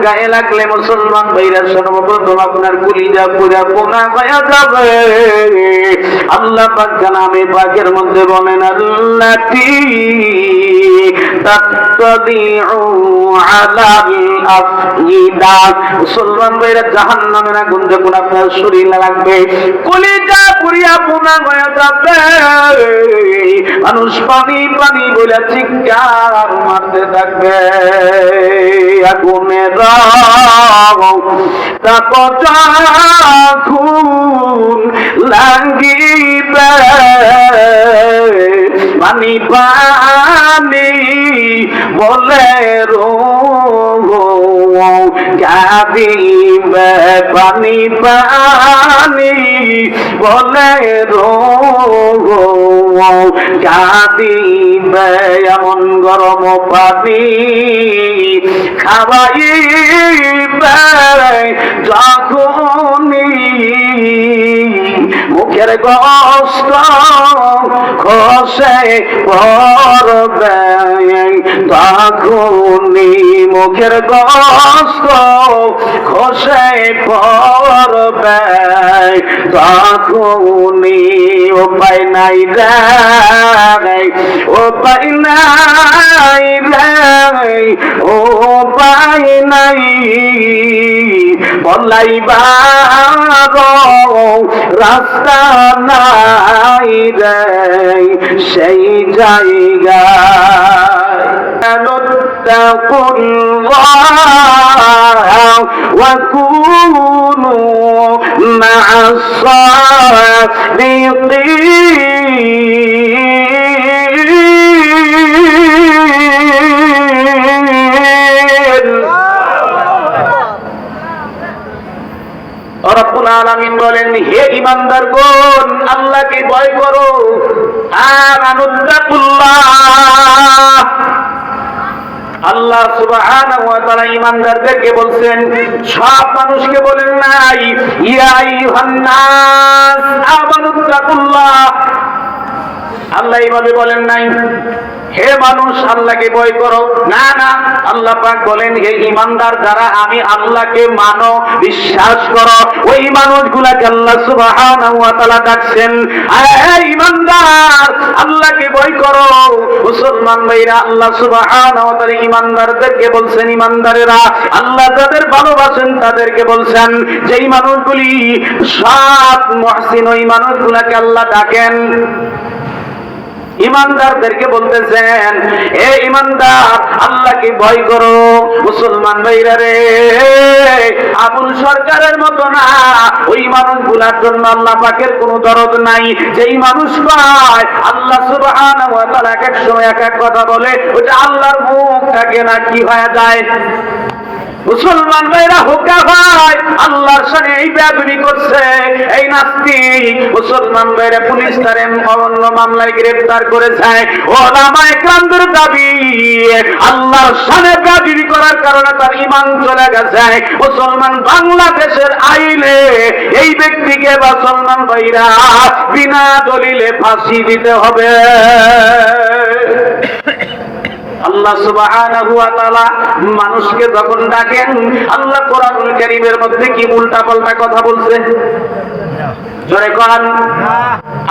গায়ে লাগলে মুসলমান ভাইরা সর্বপ্রথম আপনার কলিজা পুরা পোনা হয়ে যাবে। আল্লাহ পাক কালামে পাকের মধ্যে বলেন আল্লাতি তাত্তাদিউ আলাল আফইদা। মুসলমান ভাইরা জাহান্নামের আগুন যখন আপনার শরীরে লাগবে, কলিজা পুরিয়া পোনা হয়ে যাবে, মানুষ পানি পানি বলে চিৎকার মারতে থাকবে। আগুনের যখন লাগিবে, পানি পানি বলে কাঁদিবে, পানি পানি বলে কাঁদিবে। এমন গরম পানি খাওয়াইবে যখনই মুখের কষ্ট খসে পড়বে, তখনই মুখের কষ্ট খসে পড়বে, তখনই উপায় নাই রে, উপায় নাই রে, উপায় নাই বলাইবার রাস্তা নাই রে সেই জায়গায়। وكونوا مع الصادقين। রব্বুল আলামিন বলেন, হে ঈমানদারগণ, আল্লাহকে ভয় করো। আমানুত্তাকুল্লাহ। আল্লাহ সুবহানাহু ওয়া তাআলা ঈমানদারদেরকে বলছেন, সব মানুষকে বলেন নাই। ইয়া আইয়ুহান নাস আমানুত্তাকুল্লাহ। আল্লাহ এইভাবে বলেন নাই, হে মানুষ আল্লাহকে ভয় করো। না না, আল্লাহ পাক বলেন, হে ঈমানদার যারা আমি আল্লাহকে মানো, বিশ্বাস করো, ওই মানুষগুলাকে আল্লাহ সুবহানাহু ওয়া তাআলা ডাকছেন, হে ঈমানদার আল্লাহকে ভয় করো। মুসলমান ভাইরা, আল্লাহ সুবহানাহু ওয়া তাআলা ঈমানদারদেরকে বলছেন, ঈমানদারেরা আল্লাহ যাদের ভালোবাসেন তাদেরকে বলছেন, যেই মানুষগুলি সৎ মুহসিন, ওই মানুষগুলাকে আল্লাহ ডাকেন। ঈমানদারদেরকে বলতেছেন, হে ঈমানদার আল্লাহকে ভয় করো। মুসলমান ভাইরা রে, আবুল সরকারের মতো না, ওই মানুষগুলার জন্য আল্লাহ পাকের কোনো দরদ নাই। যেই মানুষ পায় আল্লাহ সুবহানাহু ওয়া তাআলা এক এক সময় এক এক কথা বলে, ওটা আল্লাহর মুখ থাকে না, কি হয়ে যায়? মুসলমান ভাইরা হুকা হয় আল্লাহর সাথে এই বেয়াদবি করছে, এই নাস্তিক। মুসলমান ভাইরা পুলিশ তারে অন্য মামলায় গ্রেফতার করেছে। ওলামায়ে কেরামদের দাবি, আল্লাহর সাথে বেয়াদবি করার কারণে তার ঈমান চলে গেছে। মুসলমান বাংলাদেশের আইনে এই ব্যক্তিকে মুসলমান ভাইরা বিনা দলিলে ফাঁসি দিতে হবে। আল্লাহ সুবহানাহু ওয়া তাআলা মানুষকে যখন ডাকেন, আল্লাহ কোরআনুল কারীমের মধ্যে কি উল্টা পাল্টা কথা বলছে? জোরে কোরআন।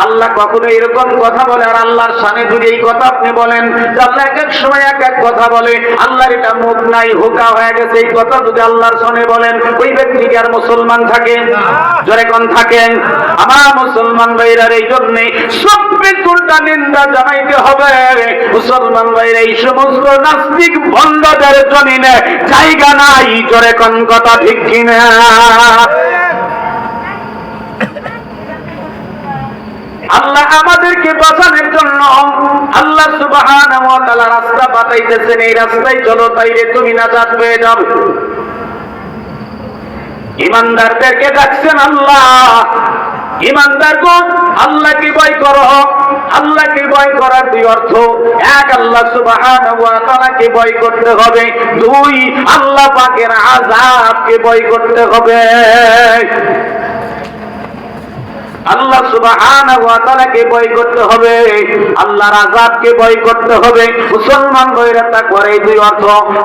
আল্লাহ কখনো এরকম কথা বলে? আর আল্লাহর শানে যদি এই কথা আপনি বলেন, আল্লাহ এক এক সময় এক এক কথা বলে, আল্লাহর এটা মুখ নাই, হুকা হয়ে গেছে, এই কথা যদি আল্লাহর শানে বলেন, ওই ব্যক্তি কি আর মুসলমান থাকে? জোরে কোন থাকে? আমার মুসলমান ভাইরা, এই জন্য সবকে উল্টা নিন্দা জানাইতে হবে। মুসলমান ভাইরা, এই সমস্ত নাস্তিক ভণ্ডদের জমিনে জায়গা নাই। জোরে কোন কথা ঠিক কিনা? আল্লাহ আমাদেরকে বাঁচানোর জন্য আল্লাহ সুবহানাহু ওয়া তাআলা রাস্তা বাতাইতেছেন, এই রাস্তায় চলো, তাইলে তুমি নাজাত পেয়ে যাবে। ঈমানদারদেরকে ডাকছেন আল্লাহ, ঈমানদারগণ আল্লাহকে ভয় করো। আল্লাহকে ভয় করার দুই অর্থ, এক আল্লাহ সুবহানাহু ওয়া তাআলাকে ভয় করতে হবে, দুই আল্লাহ পাকের আযাবকে ভয় করতে হবে। আল্লাহ সুবহানাহু ওয়া তাআলাকে ভয় করতে হবে, আল্লাহর আযাবকে ভয় করতে হবে। মুসলমান ভাইরা তাকওয়ার এই দুই অর্থ।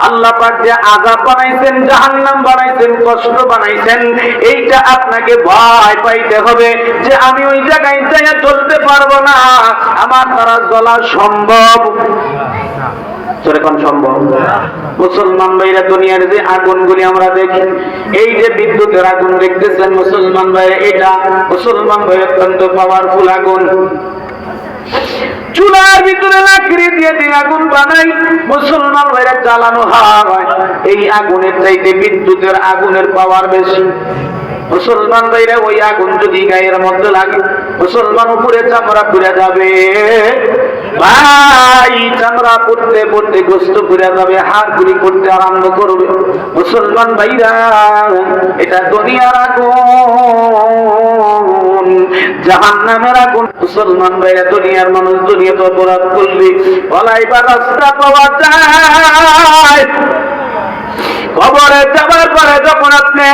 আল্লাহ পাক যে আযাব বানাইছেন, জাহান্নাম বানাইছেন, কষ্ট বানাইছেন, এইটা আপনাকে ভয় পাইতে হবে যে আমি ওই জায়গায় যাইয়া চলতে পারবো না, আমার দ্বারা চলা সম্ভব সম্ভব। মুসলমান ভাইরা দুনিয়ার যে আগুনগুলি আমরা দেখি, এই যে বিদ্যুতের আগুন দেখতেছেন মুসলমান ভাইরা, এটা মুসলমান ভাই অত্যন্ত পাওয়ারফুল আগুন। চুলার ভিতরে লাকড়ি দিয়ে যে আগুন বানাই মুসলমান ভাইরা জ্বালানো হয়, এই আগুনের চাইতে বিদ্যুতের আগুনের পাওয়ার বেশি। মুসলমান ভাইরা ওই আগুন যদি গায়ের মধ্যে লাগে, মুসলমান উপরে চামড়া পুড়ে যাবে ভাই, চামড়া পড়তে পড়তে গোস্ত পুড়ে যাবে, হাড় গুলি করতে আরম্ভ করবে। মুসলমান ভাইরা এটা দুনিয়ার আগুন, জাহান্নামের আগুন। মুসলমান ভাইরা দুনিয়ার মানুষ দুনিয়াতে অপরাধ করলে পলাইবার রাস্তা পাওয়া যায়, কবরে যাবার পরে যখন আপনি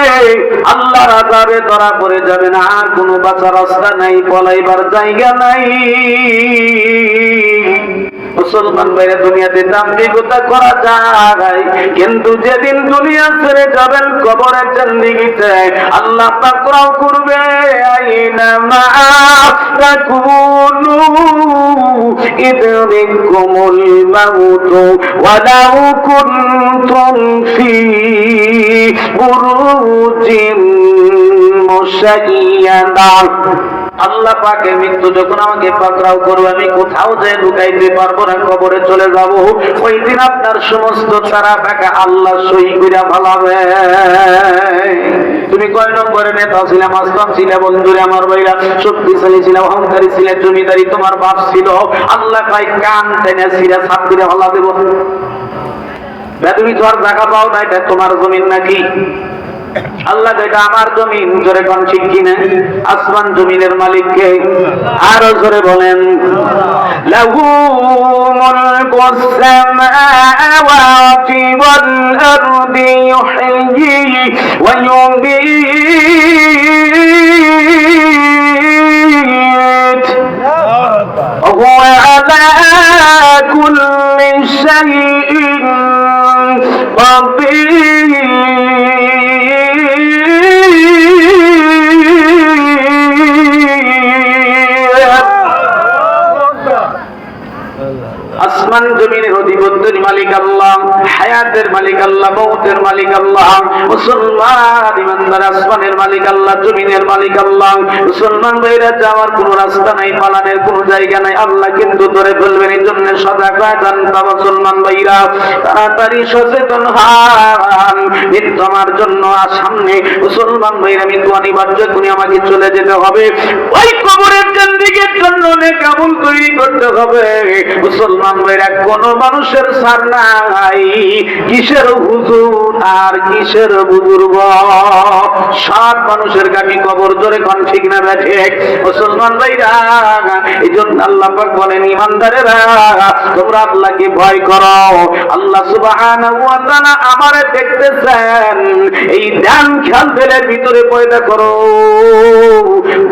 আল্লাহর আযাবে ধরা পড়ে যাবেন, আর কোনো বাঁচার রাস্তা নাই, পলাইবার জায়গা নাই। মুসলমান ভাইরা দুনিয়াতে দাম্ভিকতা করা যায়, কিন্তু যেদিন দুনিয়া ছেড়ে যাবেন কবরের জিন্দেগিতে আল্লাহ পাকরাও করবে আইনামা তাকুনু ইদরিকুমুল মাউত ওয়ালাউ কুনতুম ফি বুরুজিন মুশাইয়াদা। আল্লাহ পাকের মৃত্যু যখন আমাকে পাকড়াও করবে, আমি কোথাও যে লুকাইতে পারবো না, কবরে চলে যাব। ওই দিন আপনার সমস্ত তারা টাকা আল্লাহ সই কইরা ভালাবে। তুমি কয় নম্বরে নেতা ছিলে, মাস্তান ছিলে, বন্ধুরে আমার ভাইরা, শক্তিশালী ছিল, অহংকারী ছিলে, জমিদারি তোমার বাপ ছিল, আল্লাহ কয় কান টেনে ছিঁড়ে ছাপ করে ভালা দেব। তুমি তো আর জায়গা পাও না, এটা তোমার জমিন নাকি? আল্লাহ এটা আমার জমিন, জোরে কোন ঠিক কিনা? আসমান জমিনের মালিক কে? আরো জোরে বলেন, লাহু মুলকুস সামাওয়াতি ওয়াল আরদি ইউহয়ি ওয়া ইউমীত ওয়া হুয়া আলা কুল্লি শাইইন কাদির। আসমান জমিনের অধিপতির মালিক আল্লাহ, হায়াতের মালিক আল্লাহ, মউতের মালিক আল্লাহ। মুসলমান ইমানদার আসমানের মালিক আল্লাহ, জমিনের মালিক আল্লাহ। মুসলমান ভাইরা যাওয়ার কোনো রাস্তা নাই, পালানের কোনো জায়গা নাই, আল্লাহ কিন্তু ধরে ফেলবেন। এই জন্য সজাগ থাকেন মুসলমান ভাইরা, তাড়াতাড়ি সচেতন হন। মৃত্যু আমার জন্য আর সামনে মুসলমান ভাইরা, মৃত্যু অনিবার্য, তুমি আমাকে চলে যেতে হবে। ওই কবরের জিন্দেগির জন্য নেক আমল তৈরি করতে হবে। মুসলমান ভাইরা কোন মানুষের সার নাই, কিসের হুজুর আর কিসের বুজুর্গ, সব মানুষের গামি কবর, ধরে কোন ঠিক না বেঠে? মুসলমান ভাইরা এই জন্য আল্লাহ পাক বলেন, ইমানদারেরা তোমরা আল্লাহকে ভয় করো। আল্লাহ সুবহানাহু ওয়া তাআলা আমারে দেখতেছেন, এই ধ্যান খেয়াল ফেলে ভিতরে পয়দা করো,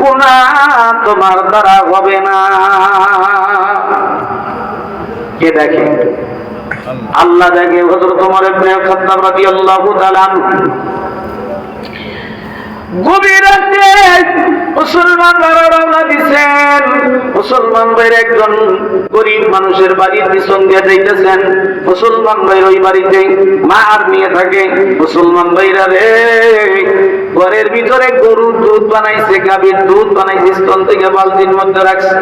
গুনাহ তোমার দ্বারা হবে না। কে দেখে? আল্লাহ দেখে। হযরত ওমর ইবনে খাত্তাব রাদিয়াল্লাহু তাআলা গভীর রাতে মুসলমান রওনা দিয়েছেন। মুসলমান ভাইয়ের একজন গরিব মানুষের বাড়ির পিছন দিয়ে যাইতেছেন। মুসলমান ভাইয়ের ওই বাড়িতে মা আর মেয়ে থাকে। মুসলমান ভাইরা রে, ঘরের ভিতরে গরুর দুধ বানাইছে, গাভীর দুধ বানাইছে, স্তন থেকে বালতির মধ্যে রাখছে।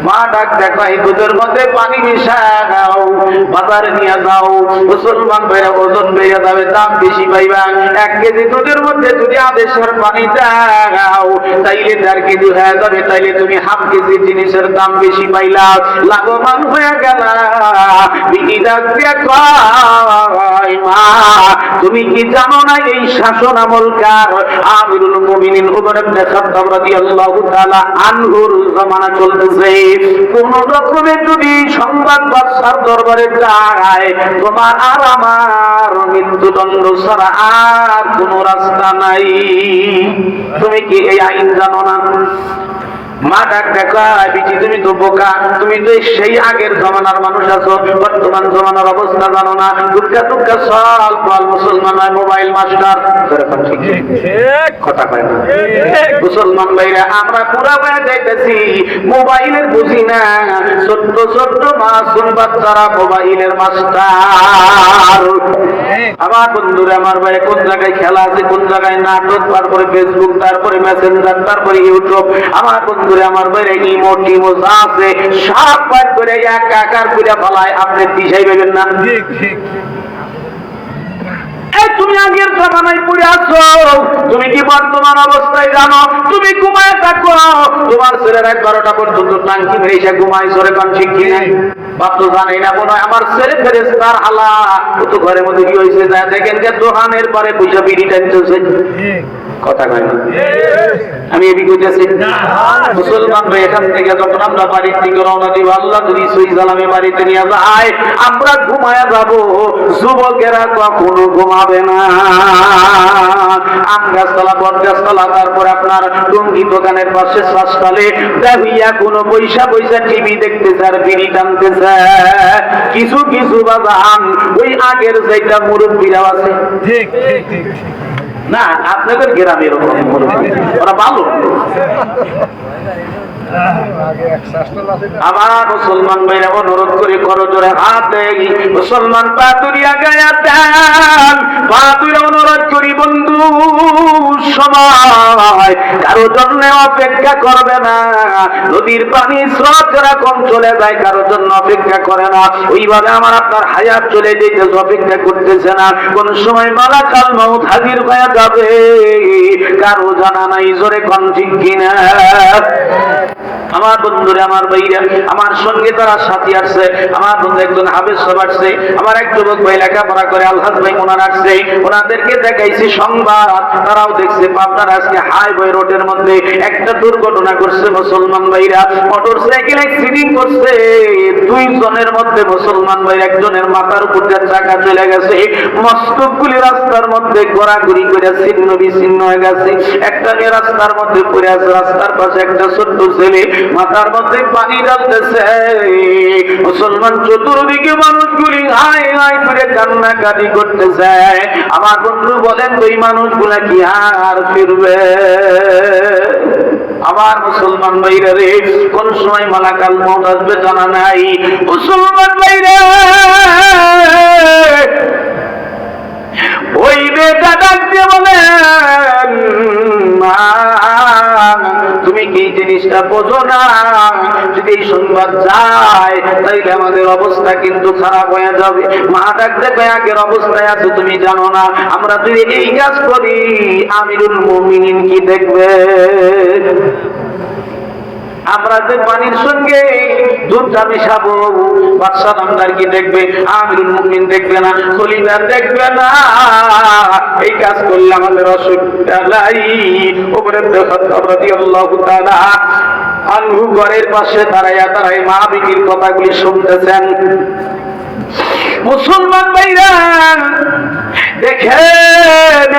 মা ডাক দেখো, এই দুধের মধ্যে পানি মিশাও, বাজারে নিয়ে যাও। মুসলমান ভাইরা ওজন বেড়ে যাবে, দাম বেশি পাইবা। 1 কেজি দুধের মধ্যে যদি আদেশের পানি দাও, তাইলে 1.5 কেজি হয়ে যাবে, তাইলে তুমি 1/2 কেজি জিনিসের দাম বেশি পাইলা, লাভবান হয়ে গেলা। বিটি ডাক দিয়ে কয়, মা তুমি কি জানো না এই শাসন আমলকার আমিরুল মুমিনিন ওমর ইবনে খাত্তাব রাদিয়াল্লাহু তাআলা আনহুর জামানা চলতেছে। কোন রকমে যদি সংবাদ বাদশার দরবারে যায়, তোমার আর আমার মৃত্যুদণ্ড ছাড়া আর কোন রাস্তা নাই। তুমি কি এই আইন জানো না? মা ডাক দেখা, বিটি তুমি তো বোকা, তুমি তো সেই আগের জমানার মানুষ আছো, বর্তমান জমানার অবস্থা জানো না। দুঃখা দুঃখা সল ফল মুসলমান হয় মোবাইল মাস্টার। কথা কয় না মুসলমান ভাইরা, আমরা পুরা হয়ে যাইতেছি, মোবাইলের বুঝি না। ছোট্ট ছোট্ট মাসুম বাচ্চারা মোবাইলের মাস্টার। আমার বন্ধুরা, আমার ভাই, কোন জায়গায় খেলা আছে, কোন জায়গায় নাটক, তারপরে ফেসবুক, তারপরে মেসেঞ্জার, তারপরে ইউটিউব। আমার বন্ধুরা, আমার ভাইরা, ইমো টিমো যা আছে সব বাদ করে একাকার করে ফেলায়। আপনি দিশাই পাবেন না। তুমি আগের জামানায় পড়ে আছো, তুমি কি বর্তমান অবস্থায় জানো? তুমি ঘুমায় থাকো, তোমার ছেলে রাত 12টা পর্যন্ত টাঙ্কি ভেসে ঘুমায়, সরে কান শিখি নাই, বাপ তো জানেই না। মনে হয় আমার ছেলে ফেরেশতার হালা। ও তো ঘরের মধ্যে কি হয়েছে যা দেখেন, যে দোকানের পরে পয়সা বিড়ি টানতেছে। কথা কয় না, আমি এদিকে কইতেছি মুসলমান ভাই। এখান থেকে যখন আমরা বাড়ির থেকে রওনা দিব, আল্লাহ যদি সই সালামে বাড়িতে নিয়ে যায়, আমরা ঘুমায়া যাব, যুবকেরা কখনো ঘুমাবে না। আম গাছতলা, বট গাছতলা, তারপর আপনার টঙ্গি দোকানের পাশে শ্বাসতালে দেখিয়া কোনো পয়সা পয়সা টিভি দেখতেছে আর বিড়ি টানতেছে। কিছু কিছু বাজান ওই আগের যেটা মুরব্বীরাও আছে। ঠিক ঠিক ঠিক না, আপনাদের গ্রামে এরকম ওরা ভালো। আমার মুসলমান ভাইরা অনুরোধ করে করজোরে হাত দেই, মুসলমান পা তুলিয়া গায়া দেন, পা তুলে অনুরোধ করি, বন্ধু সময় কারো জন্য অপেক্ষা করবে না। নদীর পানি স্রোত যেরকম চলে যায়, কারোর জন্য অপেক্ষা করে না, ওইভাবে আমার আপনার হায়াত চলে যেতেছে, অপেক্ষা করতেছে না। কোন সময় মালাকাল মউত হাজির হয়ে যাবে, কারো জানা নাই। জোরে কোন ঠিক কিনা? আমার বন্ধুরা, আমার ভাইরা, আমার সঙ্গে তারা সাথী আসছে। আমার বন্ধু একজন হাফেজ সাহেব আসছে, আমার এক যুবক ভাই লেখাপড়া করে আলহাজ ভাই ওনারা আসছে। ওনাদেরকে দেখাইছি সংবাদ, তারাও দেখছে। আপনার আজকে হাইওয়ে রোডের মধ্যে একটা দুর্ঘটনা করছে মুসলমান ভাইরা, মোটর সাইকেল অ্যাক্সিডেন্ট করছে। 2 জনের মধ্যে মুসলমান ভাই, একজনের মাথার উপর চাকা চলে গেছে, মস্তকগুলি রাস্তার মধ্যে ঘোরাঘুরি করে ছিন্ন বিচ্ছিন্ন হয়ে গেছে। একটা মেয়ে রাস্তার মধ্যে পড়ে আছে, রাস্তার পাশে একটা ছোট্ট ছেলে মাথার মধ্যে পানি ঢালতেছে। মুসলমান চতুর্দিকে মানুষগুলি হাই হাই করে কান্নাকাটি করতেছে। আমার বন্ধু বলেন, ওই মানুষগুলা কি আর ফিরবে? আমার মুসলমান ভাইরা রে, কোন সময় মালাকাল মউত আসবে জানা নাই। মুসলমান ভাইরা, ওই মেয়েটা ডাক দিয়ে বলেন, মা তুমি কি জিনিসটা বোঝো না? যদি এই সংবাদ যায় তাইলে আমাদের অবস্থা কিন্তু খারাপ হয়ে যাবে। মা ডাক দেখে, আগের অবস্থায় আছে তুমি জানো না? আমরা যদি এই কাজ করি, আমিরুল মুমিনিন কি দেখবে? আমরা যে পানির সঙ্গে দুধটা মিশাবো, বাদশাহ নামদার কি দেখবে? আমিরুল মুমিন দেখবে না, খলিফা দেখবে না। এই কাজ করলে আমাদের অসুবিধা নাই। ওমর ইবনে খাত্তাব রাদিয়াল্লাহু তাআলা আনহু ঘরের পাশে দাঁড়াইয়া মা বিটির কথাগুলি শুনতেছেন। মুসলমান ভাইরা দেখেন,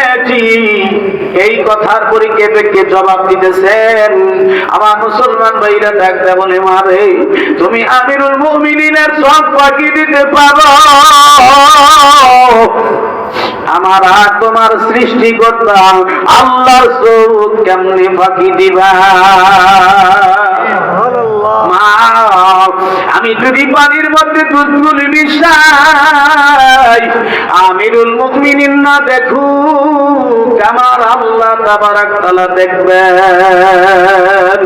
এই কথার পরিপ্রেক্ষিতে জবাব দিতেছেন। আমার মুসলমান ভাইরা ডাকতে বলে, মারে তুমি আমিরুল মুমিনিনের সব ফাঁকি দিতে পারো, আমার আর তোমার সৃষ্টিকর্তা আল্লাহর চোখ কেমনে ফাঁকি দিবা? আমি যদি পানির মধ্যে দুধগুলি মিশাই, আমিরুল মুমিনিন না দেখুক, আমার আল্লাহ তাবারাক তাআলা দেখবেন।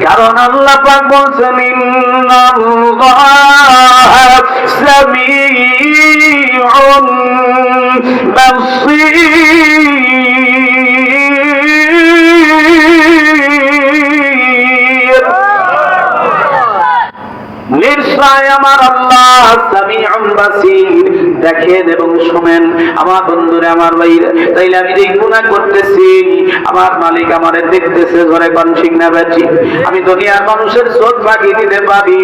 কারণ আল্লাহ পাক বলেছেন, ইন্নাল্লাহা সামিউন বাসীর। নিশ্চয় আমার আল্লাহ সামিউন বাসীর, দেখেন এবং শুনেন। আমার বন্ধুরা, আমার ভাইরা, তাইলে আমি এই গুনাহ করতেছি, আমার মালিক আমারে দেখতেছে। ঘরে কোন ঠিক না বেঠি? আমি দুনিয়ার মানুষের চোখ ফাঁকি দিতে পারি,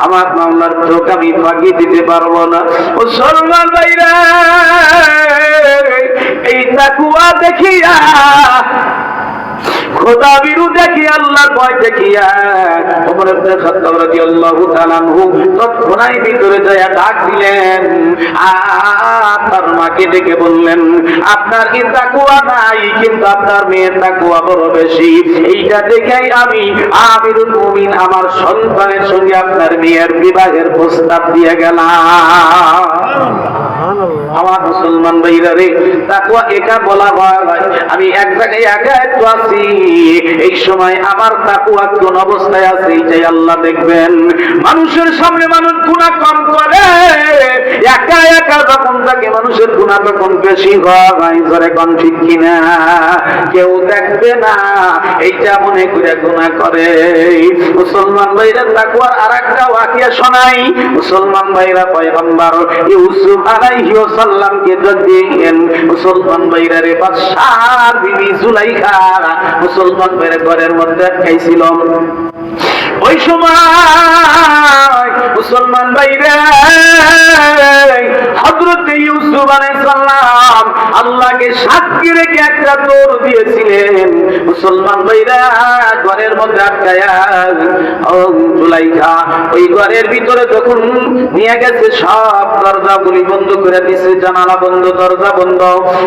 আমার মাওলার চোখ আমি ফাঁকি দিতে পারবো না। মুসলমান ভাইরা, এই তাকওয়া দেখিয়া খোদা বিরু দেখি আল্লাহর ভয় দেখিয়া ওমর ইবনে খাত্তাব রাদিয়াল্লাহু তাআলা আনহু তৎক্ষণাৎ ভিতরে যায় ডাক দিলেন আর তার মাকে ডেকে বললেন আপনার কি তাকওয়া নাই কিন্তু আপনার মেয়ের তাকওয়া বড় বেশি এইটা দেখেই আমি আমিরুল মুমিন আমার সন্তানের সঙ্গে আপনার মেয়ের বিবাহের প্রস্তাব দিয়ে গেলাম। আমার মুসলমান ভাইরা রে তাকওয়া একা বলা হয় আমি এক জায়গায় একা একটু আছি এই সময় আমার তাকওয়া কোন অবস্থায় আছে এইটাই আল্লাহ দেখবেন। মানুষের সামনে মানুষ গুনাহ কম করে একা একা যখন থাকে মানুষের গুনাহ তখন বেশি হয় জোরে কোন ঠিক কিনা কেউ দেখবে না এইটা মনে করে গুনাহ করে। মুসলমান ভাইরা তাকওয়ার আরেকটা ওয়াকিয়া শোনাই। মুসলমান ভাইরা পয়গম্বর ইউসুফ আলাইহিস সালামকে দেখেন মুসলমান ভাইরা রে বাদশার বিবি জুলাইখা মুসলমান ভাইরা ঘরের মধ্যে খাইছিল। ওই সময় মুসলমান ভাইরা হযরত ইউসুফ আলাইহিস সালাম আল্লাহকে সাক্ষী রেখে একটা দৌড় দিয়েছিলেন। মুসলমান ভাইরা ঘরের মধ্যে আটকায়া জুলাইখা ওই ঘরের ভিতরে যখন নিয়ে গেছে সব দরজাগুলি বন্ধ করে দিয়েছে, জানালা বন্ধ, দরজা বন্ধ।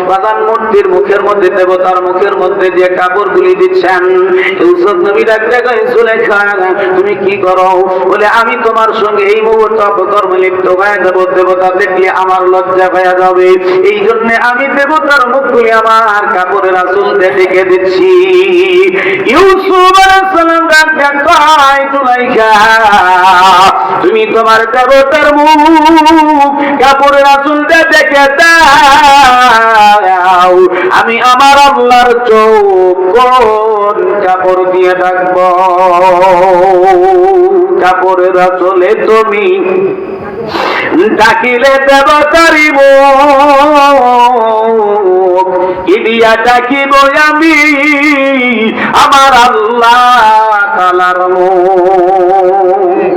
বাজান মূর্তির মুখের মধ্যে দেবতার মুখের মধ্যে দিয়ে কাপড়গুলি দিচ্ছেন। ইউসুফ নবী ডাকতে কয় জুলাইখা তুমি কি করো? বলে আমি তোমার সঙ্গে এই মুহূর্তে অপকর্মে লিপ্ত হয়ে যাব, দেবতা দেখলে আমার লজ্জা হয়ে যাবে, এই জন্য আমি দেবতার মুখগুলি আমার কাপড়ের আঁচল দিয়ে ঢেকে দিচ্ছি। ইউসুফ আলাইহিস সালাম ডাকতে কয় জুলাইখা তুমি তোমার দেবতার মুখ কাপড়ের আঁচল দিয়ে ঢেকে দাও, আমি আমার আল্লাহর চোখ কোন কাপড় দিয়ে রাখবো? কাপড়ের আঁচলে তুমি ডাকিলে দেবতারি মুখ কি দিয়া ডাকিব আমি আমার আল্লাহ তাআলার মুখ।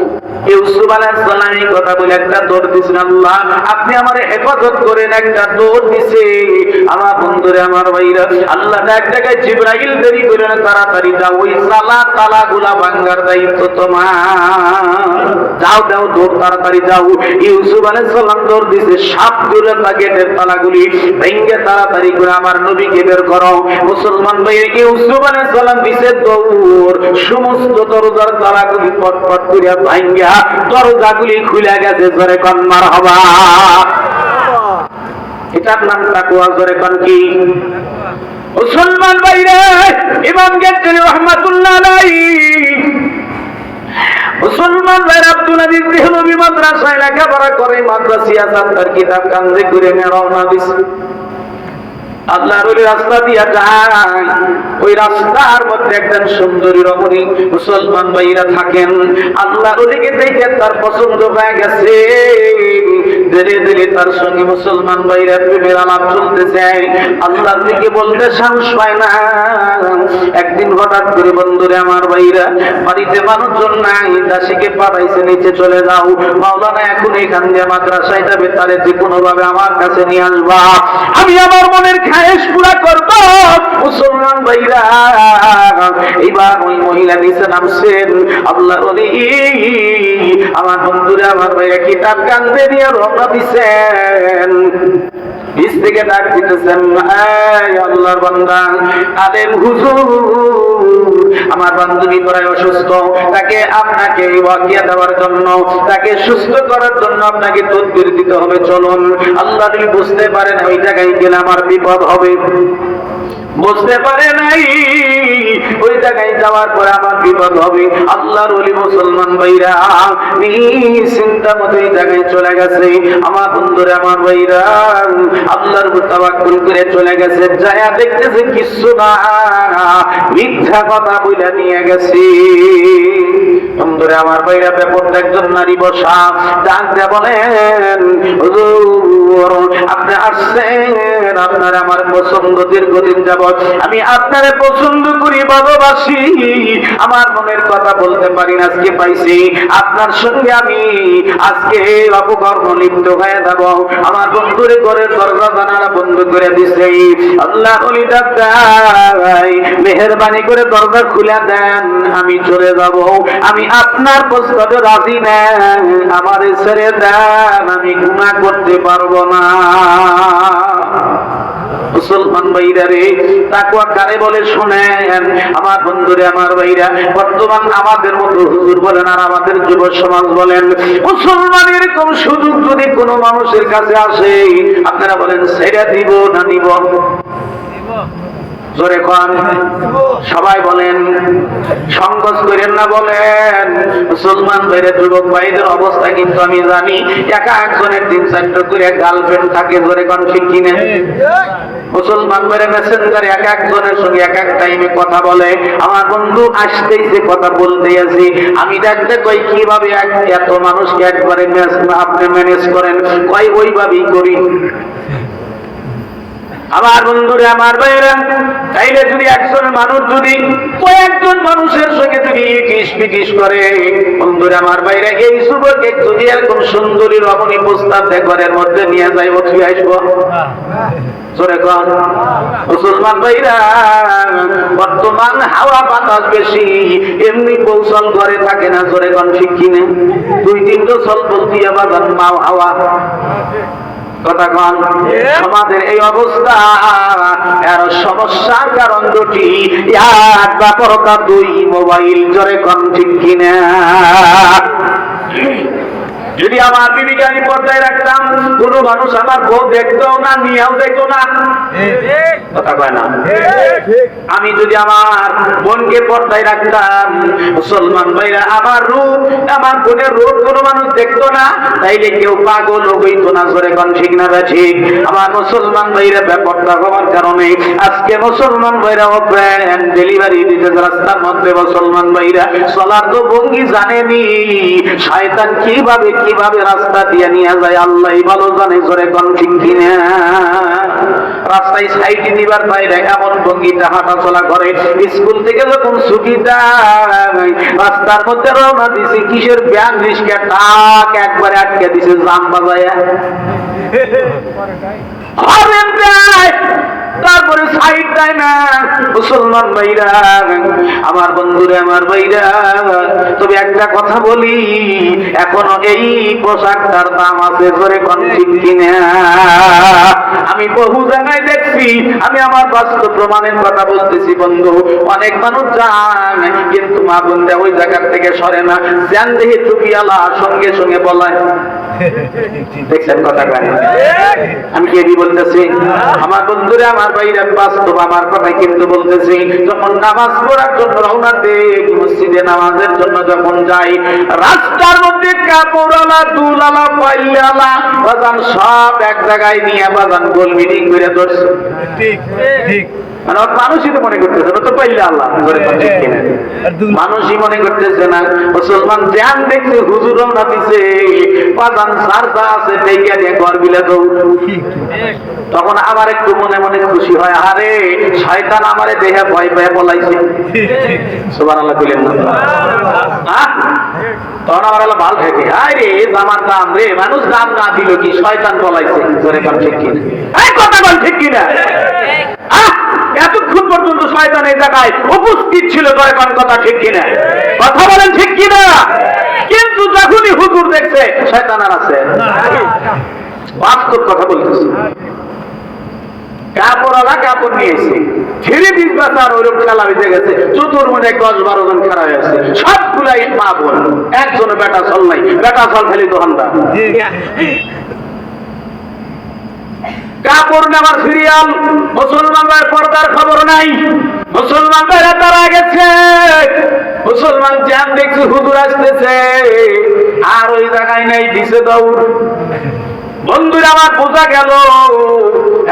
ইউসুফ আলাইহিস সালাম এই কথা বলে একটা দৌড় দিয়েছেন, আল্লাহ আপনি আমারে হেফাজত করেন, একটা দৌড় দিছে। আমার বন্ধুরে আমার ভাইরা আল্লাহ এক জায়গায় জিবরাইল দেরি করেন, তাড়াতাড়ি যাও ওই তালাগুলা ভাঙার দায়িত্ব তোমার, যাও যাও দৌড় তাড়াতাড়ি যাও। ইউসুফ আলাইহিস সালাম দৌড় দিছে, সাপ ধরে গেটের তালাগুলি ভেঙে তাড়াতাড়ি করে আমার নবীকে বের করো। মুসলমান ভাই ইউসুফ আলাইহিস সালাম দিছে দৌড়, সমস্ত দরজার তালাগুলি পটপট করে ভাঙা দরজাগুলি খুলে গেছে। জোরে কোন মারহাবা। এটার নাম তাকওয়া। জোরে কোন কি? মুসলমান ভাইরা ইমাম গাজ্জালী রাহমাতুল্লাহ আলাইহি মুসলমান ভাইরা আব্দুল আজিজ দেহলভী মাদ্রাসায় লেখাপড়া করে, মাদ্রাসিয়া তার কিতাব কান্দে করে রওনা দিছে। আল্লাহর ওই রাস্তা দিয়া যায়, ওই রাস্তার মধ্যে একজন সুন্দরী রমণী মুসলমান ভাইরা থাকেন। আল্লাহর ওদিকে দেখে তার পছন্দ হয়ে গেছে, ধীরে ধীরে তার সঙ্গে মুসলমান ভাইরা প্রেমের আলাপ চলতেছে। আল্লাহর দিকে বলতে সাহস পায় না। একদিন হঠাৎ করে বন্ধুরে আমার ভাইরা বাড়িতে মানুষজন নাই, দাসীকে পাঠাইছে নিচে চলে যাও, মাওলানা এখন এখান দিয়ে মাদ্রাসায় যাবে, তারে যে কোনো ভাবে আমার কাছে নিয়ে আসবা, আমি আমার মনের খায়েশ পুরা করব। মুসলমান ভাইরা এবার ওই মহিলা নিচে নামছেন। আল্লাহর ওলি আমার বন্ধুরে আমার ভাইরা কিতাব কান্দে নিয়ে রওনা দিছেন। নিচ থেকে ডাক দিতেছেন, আল্লাহর বান্দা আলেম হুজুর আমার বান্ধবী প্রায় অসুস্থ, তাকে আপনাকে ওয়াকিয়া দেওয়ার জন্য, তাকে সুস্থ করার জন্য আপনাকে তদবির দিতে হবে, চলুন। আল্লাহ যদি বুঝতে পারেন ওই জায়গায় গেলে আমার বিপদ হবে, বুঝতে পারে নাই ওই জায়গায় যাওয়ার পরে আমার বিপদ হবে। আল্লাহর ওলি মুসলমান ভাইরা চিন্তা মতো এই জায়গায় চলে গেছে। আমার বন্ধুরা আমার ভাইরা আল্লাহর উপর তাওয়াক্কুল করে চলে গেছে, যায়া দেখতেছে কিছু না, মিথ্যা কথা বলে নিয়ে গেছে। বন্ধুরে আমার ভাইরা, ব্যাপারটা একজন নারী বসা ডাক দিয়ে বলেন, হুজুর আপনি আসছেন, আপনার আমার পছন্দ, দীর্ঘদিন যাবত আমি আপনারে পছন্দ করি, ভালোবাসি, আমার মনের কথা বলতে পারি না, আজকে পাইছি আপনার সঙ্গে আমি আজকে অপকর্ম লিপ্ত হয়ে যাব। আমার বন্ধুরে ঘরের দরজা জানালা বন্ধ করে দিছে। আল্লাহ বলি দাদাই মেহেরবানি করে দরজা খুলে দেন, আমি চলে যাব, আমি আপনার প্রস্তাবে রাজি না, আমারে ছেড়ে দেন, আমি গুনাহ করতে পারবো না। মুসলমান ভাইরা রে, তাকওয়া কারে বলে শুনেন আমার বন্ধুরে, আমার ভাইরা, বর্তমান আমাদের মতো হুজুর বলেন আর আমাদের যুব সমাজ বলেন, মুসলমান এরকম সুযোগ যদি কোনো মানুষের কাছে আসে, আপনারা বলেন ছেড়ে দিব না নিব? জোরে কোন, সবাই বলেন, সংকোচ করেন না বলেন। মুসলমান ভাইরা, যুবক ভাইদের অবস্থা কিন্তু আমি জানি, একা একজনের 3-4টা করে গার্লফ্রেন্ড থাকে। জোরে কোন, ঠিক কিনা? মুসলমান ভাইরা মেসেঞ্জারে এক একজনের সঙ্গে এক এক টাইমে কথা বলে। আমার বন্ধু আসতেইছে, কথা বলতে আছি, আমি ডাকতে কই কিভাবে এত মানুষকে একবারে আপনি ম্যানেজ করেন? কই ওইভাবেই করি। আমার বন্ধুরে, আমার ভাইরা, তাইলে যদি একজন মানুষ যদি কয়েকজন মানুষের সঙ্গে যদি ইটিস করে, বন্ধুরে আমার ভাইরা, এই যুবকে যদি এরকম সুন্দরী রমণী প্রস্তাব দেয় ঘরের মধ্যে নিয়ে যায়, ও তুই আসবো? জোরে কোন। মুসলমান ভাইরা, বর্তমান হাওয়া বাতাস বেশি, এমনি কৌশল ঘরে থাকে না। জোরে কোন, ঠিক কিনে? 2-3 বছর বলতি আবার মাও হাওয়া কথা কন। সমাজের এই অবস্থা, এর সমস্যার কারণ দুটি, এক ব্যাপারটা, 2 মোবাইল। জোরে কোন, ঠিক কিনা? যদি আমার বিবিকে আমি পর্দায় রাখতাম, কোন মানুষ আমার বউ দেখতো না, নিয়েও দেখতো না, কথা কয় না? আমি যদি আমার বোনকে পর্দায় রাখতাম, মুসলমান ভাইরা, আমার রূপ, আমার বোনের রূপ কোন মানুষ দেখতো না, তাইলে কেউ পাগল হইতো না। জোরে কোন, ঠিক না ঠিক? আমার মুসলমান ভাইরা, ব্যাপারটা হওয়ার কারণে আজকে মুসলমান ভাইরা ওপেন ডেলিভারি দিতে রাস্তার মধ্যে মুসলমান ভাইরা চলার তো ভঙ্গি জানেনি, শয়তান কিভাবে রাস্তা দিয়ে নিয়ে যায় আল্লাহই ভালো জানে। জোরে কোন, ঠিক কিনা? রাস্তায় সাইডে নিবার বাইরে এমন ভঙ্গিতে হাঁটা চলা করে। স্কুল থেকে যখন ছুটি দেয়, রাস্তার মধ্যে রওনা দিছে, কিসের ব্যান রিস্কা টাক একবারে আটকে দিছে, জাম বাজায়া তারপরে সাইড দেয় না। মুসলমান ভাইরা, আমার বন্ধুরা, আমার ভাইরা, তবে একটা কথা বলি, এখনো এই পোশাকটার দাম আছে। জোরে কোন, ঠিক কিনা? আমি বহু জায়গায় দেখছি, আমি আমার বাস্তব প্রমাণের কথা বলতেছি বন্ধু। অনেক মানুষ যান, কিন্তু মা বোনরা ওই জায়গার থেকে সরে না, জান দেখে টুপিওয়ালা সঙ্গে সঙ্গে বলায়। দেখছেন কথা কয়? আমি কি বলতেছি? আমার বন্ধুরা, আমার ভাইরা, বাস্তব আমার কথা কিন্তু বলতেছি। যখন নামাজ পড়ার জন্য রওনা দেই, মসজিদে নামাজের জন্য যখন যাই, রাস্তার মধ্যে কাপড়ওয়ালা, দুলালা, পাইলালা বাজান সব এক জায়গায় নিয়ে বাজান গোল মিটিং করে ধরছে। ঠিক ঠিক, মানে মানুষই তো মনে করতেছে না তো পাইলে আল্লাহ, মানুষই মনে করতেছে না। মুসলমান ধ্যান দেখছে, হুজুর রওনা দিছে, বাজান সারসা আছে, দেখে নিয়ে ঘর বিলে দৌড়। তখন আমার একটু মনে মনে খুশি হয়, আরে শয়তান আমারে দেহে ভয় পেয়ে পলাইছে। সুবহানাল্লাহ বলেন না? তখন আমার হলো ভাল থেকে, আরে জামার দাম রে, মানুষ দাম না দিল কি, শয়তান পলাইছে। জোরে কোন, ঠিক কিনা? এই কথা বল, ঠিক কিনা? এতক্ষণ পর্যন্ত শয়তান এই জায়গায় উপস্থিত ছিল। জোরে কোন, কথা ঠিক কিনা? কথা বলেন, ঠিক কিনা? কিন্তু যখনই হুজুর দেখছে, শয়তান আর আছে? বাস্তব কথা বলতেছি। কাপড়ওয়ালা কাপড় নিয়েছে, ছেড়ে দিস বাচ্চার ওইরকম খেলা হয়ে গেছে, চতুর মনে 10-12 জন খেলা হয়ে আছে, সবগুলাই মা বোন, একজন বেটা চল নাই, বেটা চল খালি দোকানদার। কাপড় নেওয়ার সিরিয়াল, মুসলমানদের পর্দার খবর নাই, মুসলমানরা তারা গেছে, মুসলমান জান দেখছে হুজুর আসতেছে, আর ওই জায়গায় নাই, দিছে দৌড়। বন্ধুরা আমার বোঝা গেল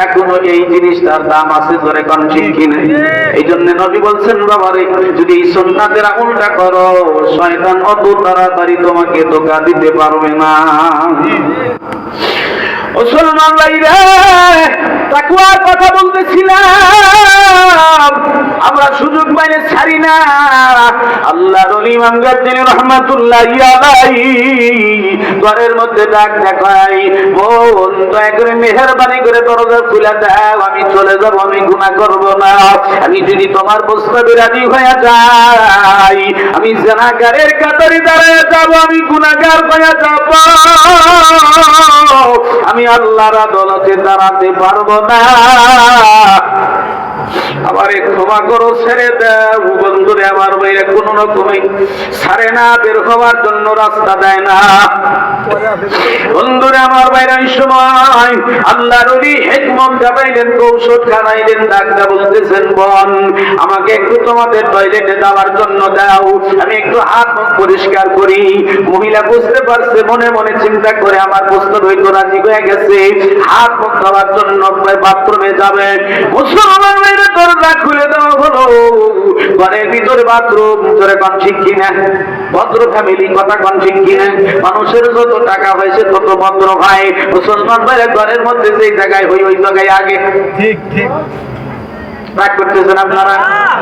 এখনো এই জিনিসটার দাম আছে, ধরে কোন ঠিক কিনা। এই জন্য নবী বলছেন, বাবারে যদি এই সুন্নাতের আমলটা করো, শয়তান অত তাড়াতাড়ি তোমাকে ধোঁকা দিতে পারবে না। মুসলমান ভাইরা, তাকওয়ার কথা বলতেছিলাম, আমরা সুযোগ পাইলে ছাড়ি না। আল্লাহর ওলি ইমাম গাজ্জালী রাহমাতুল্লাহি আলাইহি ঘরের মধ্যে ডাক দেখাই, বোন দয়া করে মেহেরবানি করে দরজা খুলে দাও, আমি চলে যাব, আমি গুনাহ করব না। আমি যদি তোমার প্রস্তাবে রাজি হয়ে যাই, আমি জিনাকারের কাতারে দাঁড়িয়ে যাব, আমি গুনাহগার হয়ে যাব, আমি আল্লাহর আদালতে দাঁড়াতে পারবো না। আমারে ক্ষমা করো, ছেড়ে দাও। বন্ধুরে আমার ভাইরা কোন রকমে ছাড়ে না, বের হওয়ার জন্য রাস্তা দেয় না। বন্ধুরে আমার ভাইরা, এই সময় আল্লাহর ওলি হিকমত দেখাইলেন, কৌশল খানাইলেন, ডাকটা বলতেছেন, বোন আমাকে একটু তোমাদের টয়লেটে যাওয়ার জন্য দাও, আমি একটু হাত মুখ পরিষ্কার করি। মহিলা বুঝতে পারছে, মনে মনে চিন্তা করে আমার প্রস্তাব হয়তো রাজি হয়ে গেছে, হাত মুখ ধোয়ার জন্য বাথরুমে যাবে। মুসলমান ভাইরা দরজা খুলে দেওয়া হলো, ঘরের ভিতরে বাথরুম, ধরে কোন ঠিক কিনা। ভদ্র ফ্যামিলি, কথা কোন ঠিক কিনা। মানুষের যত টাকা হয়েছে তত ভদ্র হয়। মুসলমান ভাইরা ঘরের মধ্যে যেই জায়গায় হই ওই জায়গায় আগে। ঠিক ঠিক রাগ করতেছেন আপনারা।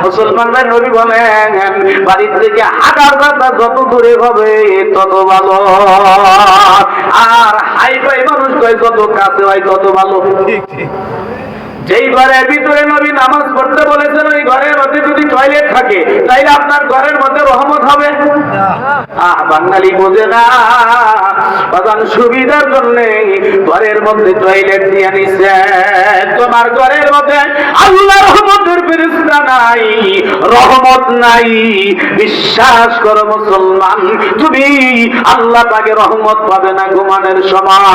মুসলমান ভাই, নবী বলেন বাড়ির থেকে হাঁটার রাস্তা যত দূরে হবে তত ভালো, আর হাই ফাই মানুষ কয় যত কাছে হয় তত ভালো। ঠিক ঠিক। যেই ঘরের ভিতরে নবী নামাজ পড়তে বলেছেন, ওই ঘরের মধ্যে যদি টয়লেট থাকে তাইলে আপনার ঘরের মধ্যে রহমত হবে। বাঙালি বোঝে না, বাজান সুবিধার জন্য ঘরের মধ্যে টয়লেট দিয়ে নিছে। তোমার ঘরের মধ্যে আল্লাহ রহমতের ফেরেশতা নাই, রহমত নাই। বিশ্বাস করো মুসলমান, তুমি আল্লাহ পাকের রহমত পাবে না ঘুমানোর সময়।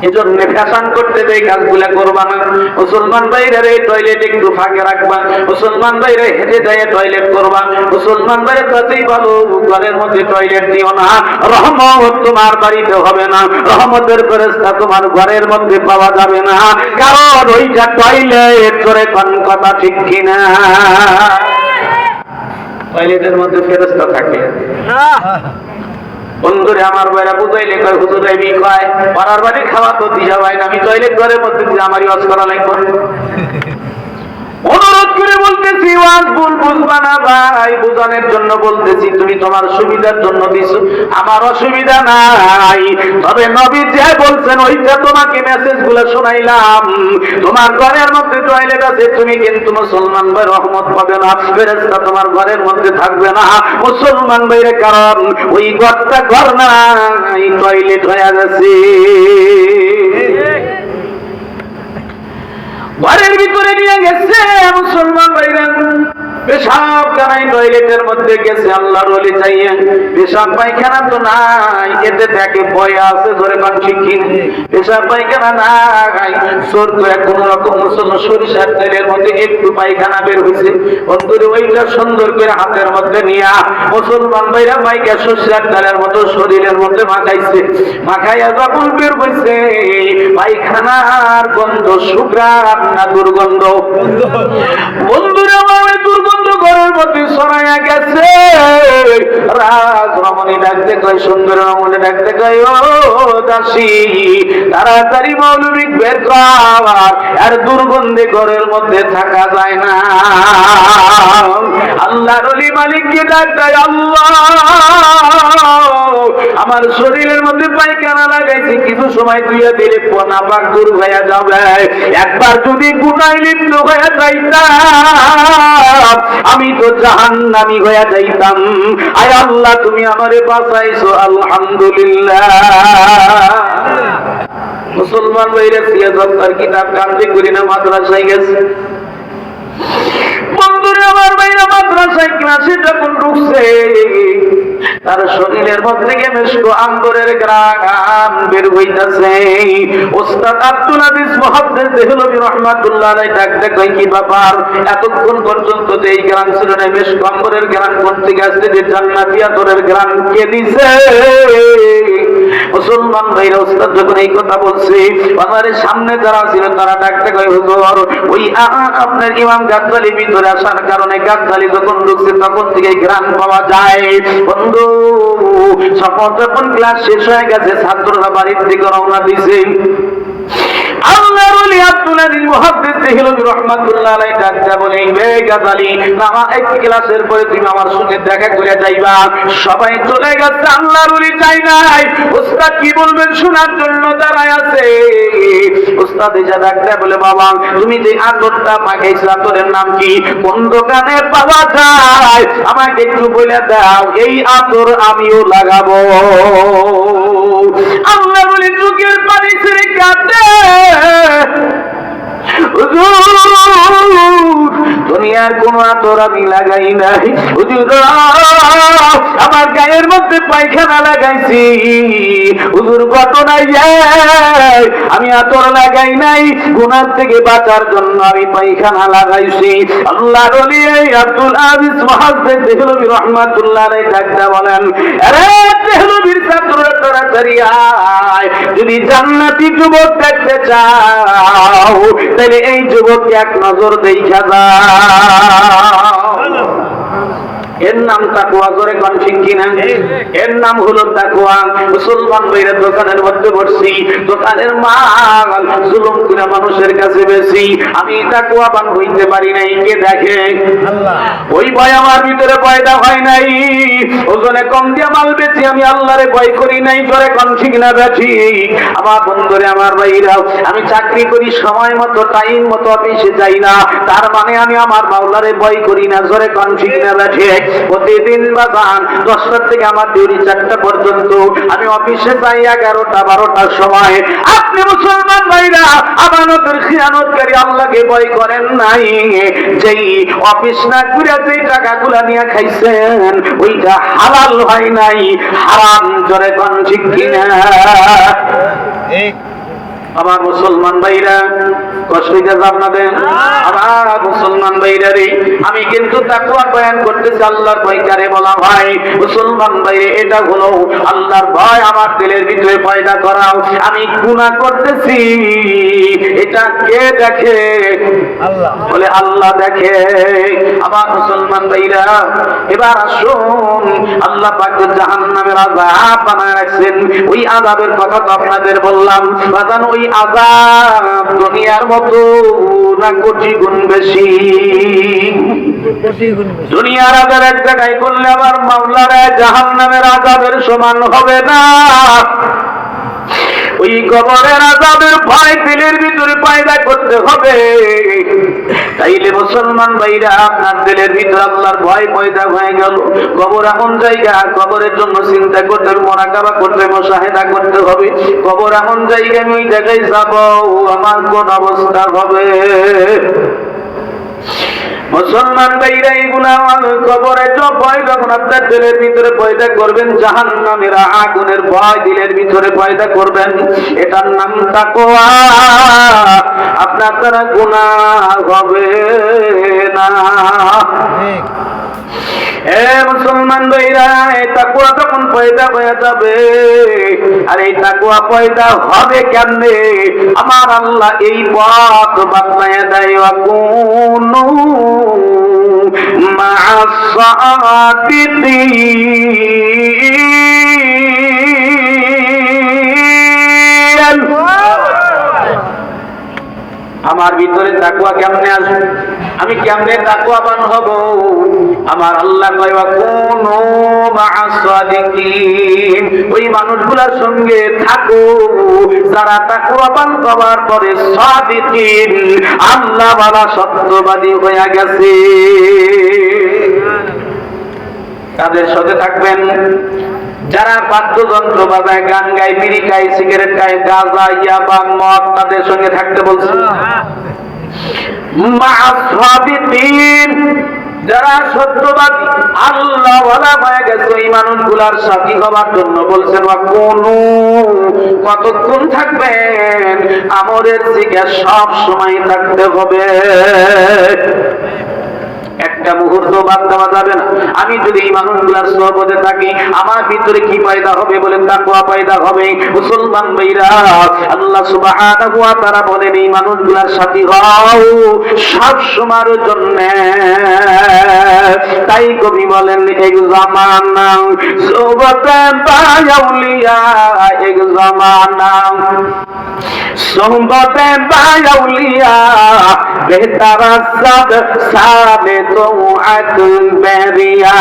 এজন্য ফ্যাশন করতে যে কাজগুলা করবা না। মুসলমান ভাইরা রে, টয়লেট একটু ফাঁকে রাখবা। মুসলমান ভাইরা হেঁটে যায় টয়লেট করবা। মুসলমান ভাইরা তাতেই ভালো, ঘরের মধ্যে টয়লেট দিও না। রহমত তোমার বাড়িতে হবে না, রহমতের ফেরেশতা তোমার ঘরের মধ্যে পাওয়া যাবে না, কারণ ওইটা টয়লেট করে কোন কথা ঠিক কিনা। টয়লেটের মধ্যে ফেরেশতা থাকে না। বন্ধুরে আমার বাইরা বুঝাইলে কয়, হুজুর আমি কয় পাড়ার বাড়ি খাওয়া তো দিয়া হয় না, আমি টয়লেট ঘরের মধ্যে দিয়ে আমারই ওয়াজ করা লাগবে। অনুরোধ করে বলতেছি, ওয়াজ ভুল বুঝবা না ভাই, বুঝানোর জন্য বলতেছি। তুমি তোমার সুবিধার জন্য দিছো, আমার অসুবিধা নাই। তবে নবী যে বলছেন ওইটা তোমাকে মেসেজ গুলো শোনাইলাম। তোমার ঘরের মধ্যে টয়লেট আছে, তুমি কিন্তু মুসলমান ভাই রহমত পাবে না, ফেরেশতা তোমার ঘরের মধ্যে থাকবে না মুসলমান ভাইয়ের, কারণ ওই ঘরটা ঘর না, এই টয়লেট হয়ে গেছে। ঘরের ভিতরে নিয়ে গেছে মুসলমান ভাইরা, পেশাব খানায় টয়লেটের মধ্যে গেছে। আল্লাহর ওলি চাইয়ে পেশাব পায়খানা তো নাই, এতে দেখে ভয় আছে, ধরে কোন ঠিক কিনা। পেশাব পায়খানা নাই, চোর করে কোন রকম মুসলমান সরিষার তেলের মধ্যে একটু পায়খানা বের হয়েছে। অন্তরে ওইটা সুন্দর করে হাতের মধ্যে নিয়ে মুসলমান ভাইরা মাইকা সরিষার তেলের মতো শরীরের মধ্যে মাখাইছে। মাখাইয়া যখন বের হয়েছে, পায়খানার গন্ধ সুগ্রাম না দুর্গন্ধ? বন্ধুরা আমার, দুর্গন্ধ ঘরের মধ্যে ছড়াইয়া গেছে। রাজ রমণী ডাকতে কয়, সুন্দর রমণী ডাকতে কয়, ও দাসী তাড়াতাড়ি মৌলবী বের কর, আর দুর্গন্ধে ঘরের মধ্যে থাকা যায় না। আল্লাহর ওলি মালিককে ডাক দেয়, আল্লাহ আমার শরীরের মধ্যে পায়খানা লাগাইছি, কিছু সময় দুইয়া দিলে নাপাক দূর হয়ে যাবে। একবার যদি গুনায় লিপ্ত হয়ে যাইতাম, আমি তো জাহান্নামী হয়ে যাইতাম। আয় আল্লাহ, তুমি আমারে বাঁচাইছো, আলহামদুলিল্লাহ। মুসলমান ভাইরা, সিয়াজতার কিতাব কান্দে করি না, মাদ্রাসায় গেছে। বন্ধুরা আমার ভাইরা, মাদ্রাসায় ক্লাসে যখন ঢুকছে, তার শরীরের মধ্যে থেকে মেশকো আঙ্গুরের গ্রাম বের হইতাছে। ওস্তাদ আব্দুল আজিজ মুহাদ্দিস দেহলভী রাহমাতুল্লাহ আলাইহি ডাকতে কই, কি ব্যাপার, এতক্ষণ পর্যন্ত যে এই গ্রাম ছিল না, মেশকো আঙ্গুরের গ্রাম কোথা থেকে আসছে? যে জান্নাতি আতরের গ্রাম কে দিছে? মুসলমান ভাইরা ওস্তাদ যখন এই কথা বলছে, আমার সামনে যারা ছিল তারা ডাকতে কয় হুজুর ওই আপনার ইমাম গাদ্দালি ভিতরে আসার কারণে গাদ্দালি যখন ঢুকছে তখন থেকে ঘ্রাণ পাওয়া যায়। বন্ধু সকাল যখন ক্লাস শেষ হয়ে গেছে ছাত্ররা বাড়ির দিকে রওনা দিছে। আল্লাহর ওলি আব্দুল আজিজ মুহাদ্দিস দেহলভী রাহমাতুল্লাহ আলাইহি ডাকতে বলে, হে গাদ্দালি নামা এক ক্লাসের পরে তুমি আমার সঙ্গে দেখা করে যাইবা। সবাই চলে গেছে, আল্লাহর ওলি চাই নাই। ওস্তাদ কি বলবেন শোনার জন্য দাঁড়ায় আছে। ওস্তাদ এসে ডাকতে বলে, বাবা তুমি যে আতরটা মাখাইছো আতরের নাম কি, কোন দোকানে পাওয়া যায় আমাকে একটু বলে দাও, এই আতর আমিও লাগাবো। আল্লাহর ওলি চোখের পানি ছেড়ে কাঁদে, দুনিয়ার কোন আতর আমি লাগাই নাই হুজুর, আমার গায়ের মধ্যে পায়খানা লাগাইছি হুজুর, ঘটনায় আমি আতর লাগাই নাই, গুনাহ থেকে বাঁচার জন্য আমি পায়খানা লাগাইছি। আল্লাহর ওলি আব্দুল আজিজ মুহাদ্দিস দেহলভী রাহমাতুল্লাহ আলাইহি ডাকতে বলেন, আরে দেহলভীর ছাত্ররা তাড়াতাড়ি আয়, যদি জান্নাতি যুবক দেখতে চাও তাহলে এই যুবককে এক নজর দেখা যাও। এর নাম তাকওয়া, জোরে কোন ঠিক কিনা? এর নাম হলো তাকওয়া। মুসলমান ভাইরা দোকানের মধ্যে বসছি, দোকানের মাল জুলুম করে মানুষের কাছে বেশি, আমি তাকওয়াবান হইতে পারি নাই, কে দেখে? আল্লাহ। ওই ভয় আমার ভিতরে পয়দা হয় নাই, ওজনে কম দিয়ে মাল বেশি, আমি আল্লাহরে ভয় করি নাই, জোরে কোন ঠিক না বেশি? আমার বন্ধুরে আমার ভাইরা, আমি চাকরি করি সময় মতো টাইম মতো অফিসে যাই না, তার মানে আমি আমার মাওলারে ভয় করি না, জোরে কোন ঠিক না বেশি? প্রতিদিন বাজান 10টা থেকে আমার ডিউটি 4টা পর্যন্ত, আমি অফিসে যাই 11টা 12টার সময়। আপনি মুসলমান ভাইরা আমানতের খিয়ানতকারী আল্লাহকে ভয় করেন নাই, যেই অফিস না করে যেই টাকাগুলা নিয়ে খাইছেন ওইটা হালাল হয় নাই, হারাম, জোরে কোন ঠিক কিনা? আমার মুসলমান ভাইরা কষ্ট হইতেছে আপনাদের? আমার মুসলমান ভাইরা রে, আমি কিন্তু তাকওয়া বয়ান করতেছি, আল্লাহর ভয় কারে বলা হয়? মুসলমান ভাইরে, এটা হলো আল্লাহর ভয় আমার দিলের ভিতরে পয়দা করাও। আমি গুনাহ করতেছি, এটা কে দেখে? আল্লাহ। বলে আল্লাহ দেখে। আমার মুসলমান ভাইরা, এবার আসুন, আল্লাহ পাক জাহান্নামের আযাব বানায় রাখছেন, ওই আযাবের কথা তো আপনাদের বললাম। বাজান ওই আযাব দুনিয়ার মতো না কোটি গুণ বেশি। দুনিয়ার আযাব এক জায়গায় করলে আবার মাওলার জাহান্নামের আযাবের সমান হবে না। ওই কবরের আযাবের ভয় দিলের ভিতরে পয়দা করতে হবে। তাইলে মুসলমান ভাইরা, আপনার দিলের ভিতরে আল্লাহর ভয় পয়দা হয়ে গেল। কবর এমন জায়গা, কবরের জন্য চিন্তা করতে হবে, মুরাকাবা করতে হবে, মুশাহিদা করতে হবে। কবর এমন জায়গা, আমি ওই জায়গায় যাব, আমার কোন অবস্থা হবে? মুসলমান ভাইরা, এইগুলা কবরে ভয় যখন আপনার দিলের ভিতরে পয়দা করবেন, জাহান্নামের আগুনের ভয় দিলের ভিতরে পয়দা করবেন, এটার নাম তাকওয়া। আপনার দ্বারা গুনাহ হবে না। মুসলমান ভাইরা, এই তাকওয়া তখন পয়দা হয়ে যাবে। আর এই তাকওয়া পয়দা হবে কেমনে? আমার আল্লাহ এই পথ বাতলায়া দেয়, ওয়াকুনু মা'আস সাদিকিন। আমার ভিতরে তাকওয়া কেমনে আসবে? আমি কেমনে তাকওয়াবান হব? আমার আল্লাহ কয়, ওয়াকুনু মা'আস সাদিকিন, ওই মানুষগুলোর সঙ্গে থাকো যারা তাকওয়াবান হওয়ার পরে সাদিকিন, আল্লাহ ওয়ালা সত্যবাদী হয়ে গেছে। তাদের সাথে থাকবেন যারা বাদ্যযন্ত্র বাজায়, গান গায়, বিড়ি খায়, সিগারেট খায়, গাঁজা, ইয়াবা, মদ, তাদের সঙ্গে থাকতে বলছে। মা'আস সাদিকিন, যারা সত্যবাদী আল্লাহ ওয়ালা হয়ে গেছে, এই মানুষগুলার সাথী হওয়ার জন্য বলছেন, ওয়াকুনু, কতক্ষণ থাকবেন? আমরের দিকে সব সময় থাকতে হবে। একটা মুহূর্ত বাদ দেওয়া যাবে না। আমি যদি এই মানুষগুলার সোহবতে থাকি, আমার ভিতরে কি পয়দা হবে বলেন? তাকওয়া পয়দা হবে। মুসলমান ভাইরা, আল্লাহ সুবহানাহু ওয়া তাআলা বলেন এই মানুষগুলার সাথী হও সব সময়ের জন্য। তাই কবি বলেন এক জামানা সোহবতে বায়াউলিয়া, এক জামানা সোহবতে বায়াউলিয়া বেহতারা সাদ সালে তো আতুল বেরিয়া।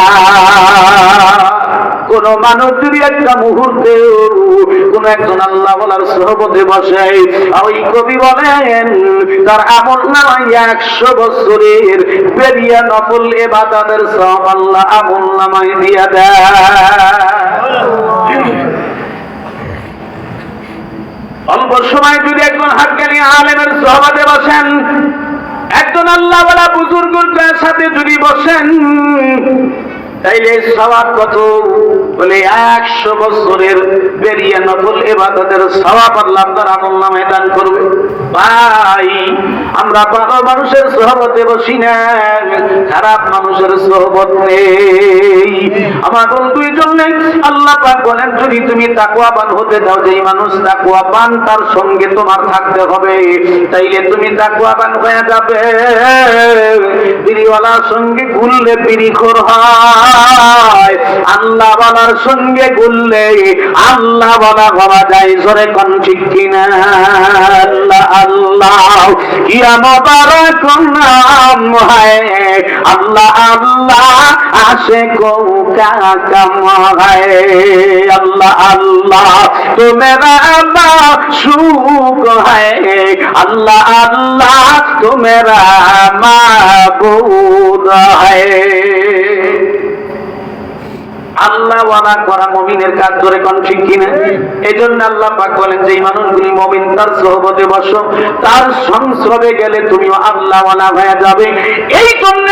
কোন মানুষ যদি একটা মুহূর্তে কোন একজন আল্লাহ ওয়ালার সোহবতে বসে, ওই কবি বলেন তার আমল নামায় 100 বছরের বেরিয়া নফল ইবাদতের সওয়াব আল্লাহ আমল নামায় দিয়া দেয়। অল্প সময় যদি একজন হাক্কানি আলেমের সোহবতে বসেন, একজন আল্লাহ ওয়ালা বুজুর্গের সাথে যদি বসেন, তাইলে সওয়াব কত বলে? 100 বছরের বেরিয়ে নফল ইবাদতের সওয়াব আল্লাহ তার আমলনামায় দান করবে। ভাই, আমরা ভালো মানুষের সোহবতে বসি না, খারাপ মানুষের সোহবত নেই। আমার বন্ধুর জন্য আল্লাহ পাক বলেন যদি তুমি তাকওয়াবান হতে দাও, যেই মানুষ তাকওয়াবান তার সঙ্গে তোমার থাকতে হবে, তাইলে তুমি তাকওয়াবান হয়ে যাবে। বিড়িওয়ালার সঙ্গে ঘুরলে বিড়িখোর হয়, আল্লাহ ওয়ালার সঙ্গে ঘুরলে আল্লাহ ওয়ালা হওয়া যায়। জোরে কোন ঠিক কিনা? আল্লাহ আল্লাহ কিয়া মুবারক নাম হয়, আল্লাহ আল্লাহ আশিকো কা কাম হয়, আল্লাহ আল্লাহ তো মেরা মাশুক है, আল্লাহ আল্লাহ তো মেরা মাবুদ है। আল্লাহ ওয়াদা করা মুমিনের কাজ ধরে কোন ঠিক কিনা? এজন্য আল্লাহ পাক বলেন যে মানুষগুলি মুমিন তার সোহবতে বসো, তার সংস্রবে গেলে তুমিও আল্লাহ ওয়ালা হয়ে যাবে। এই জন্য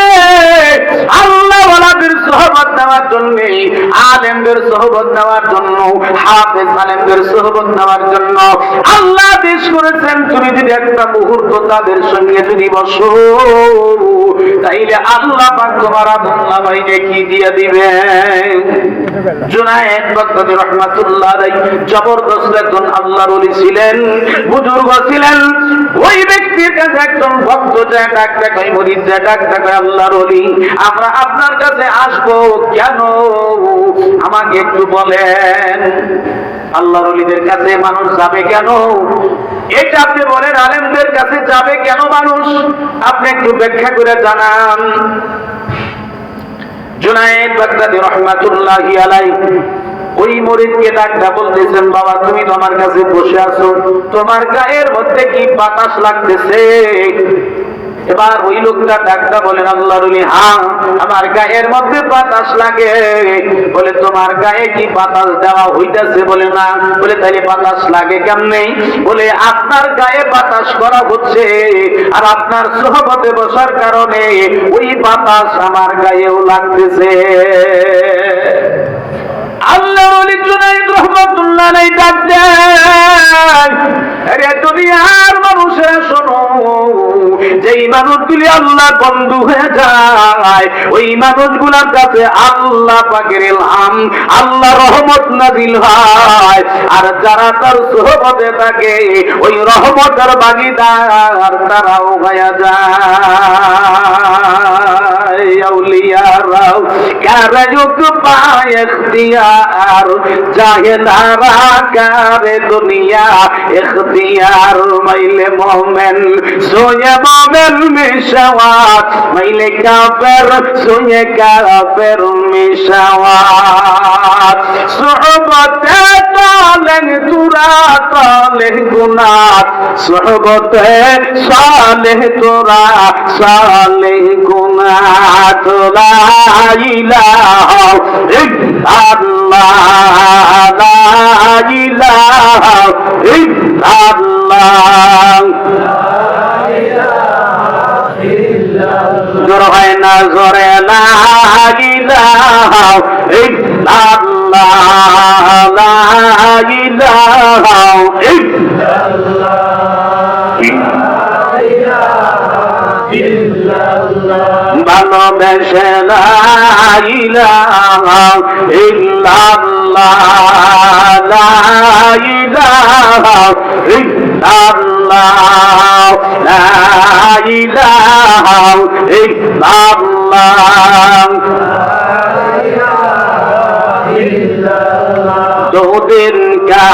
আল্লাহ ওয়ালাদের সোহবত নেওয়ার জন্য, আলেমদের সোহবত নেওয়ার জন্য, হাফেজ আলেমদের সোহবত নেওয়ার জন্য আল্লাহ আদেশ করেছেন তুমি যদি একটা মুহূর্ত তাদের সঙ্গে যদি বসো, তাইলে আল্লাহ পাক তোমার আমলনামায় নেকি দিয়ে দিবেন। জুনায়েদ বাগদাদী রাহমাতুল্লাহ আলাইহি জবরদস্ত একজন আল্লাহর ওলি ছিলেন, বুজুর্গ ছিলেন। ওই ব্যক্তির কাছে একজন ভক্ত যায় ডাক দেয়, মুরিদ যায় ডাক দেয়, আল্লাহর ওলি আমরা আপনার কাছে আসবো কেন, আমাকে একটু বলেন। আল্লাহর ওলিদের কাছে মানুষ যাবে কেন? এটা আপনি বলেন। আলেমদের কাছে যাবে কেন মানুষ? আপনি একটু ব্যাখ্যা করে জানান। জুনায়েদ বাগদাদী রাহমাতুল্লাহি আলাইহি ওই মুরিদকে ডাকটা বলতেছেন, বাবা তুমি তো আমার কাছে বসে আছো, তোমার গায়ের মধ্যে কি বাতাস লাগতেছে? এবার ওই লোকটা ডাকটা বলেন, আল্লাহর ওলি হ্যাঁ আমার গায়ের মধ্যে বাতাস লাগে। বলে তোমার গায়ে কি বাতাস দেওয়া হইতাছে? বলে না। বলে তাইলে বাতাস লাগে কেমনে? বলে আপনার গায়ে বাতাস করা হচ্ছে, আর আপনার সোহবতে বসার কারণে ওই বাতাস আমার গায়েও লাগতেছে। আল্লাহর ওলি জুনায়েদ রাহমাতুল্লাহ আলাইহি ডাক দেন, আরে দুনিয়ার মানুষেরা শোনো, যেই মানুষগুলি আল্লাহর বন্ধু হয়ে যায় ওই মানুষগুলোর কাছে আল্লাহ পাকের ইলহাম, আল্লাহ রহমত নাযিল হয়। আর যারা তার সোহবতে থাকে ওই রহমতের ভাগীদার তারাও হয়ে যায়। আউলিয়ারাও কারে যুগ পায় ইখতিয়ার, জাহেলারা কারে দুনিয়া ইখতিয়ার। মাইলে মুমিন সোয়ে মুমিন মিশাওয়াত, মাইলে কাফের সোয়ে কাফের মিশাওয়াত। সুহবতে তালেন তুরা তালেহ গুনাত, সুহবতে সালেহ তুরা সালেহ গুনাত। লা ইলাহা ইল্লাল্লাহ, লা ইলাহা ইল্লাল্লাহ। জোর হয় না জোরে? লা ইলাহা ইল্লাল্লাহ, লা ইলাহা ইল্লাল্লাহ। ভালোবেসে লা ইলাহা ইল্লাল্লাহ লা ইলাহা ইল্লাল্লাহ লা ইলাহা ইল্লাল্লাহ दो दिन का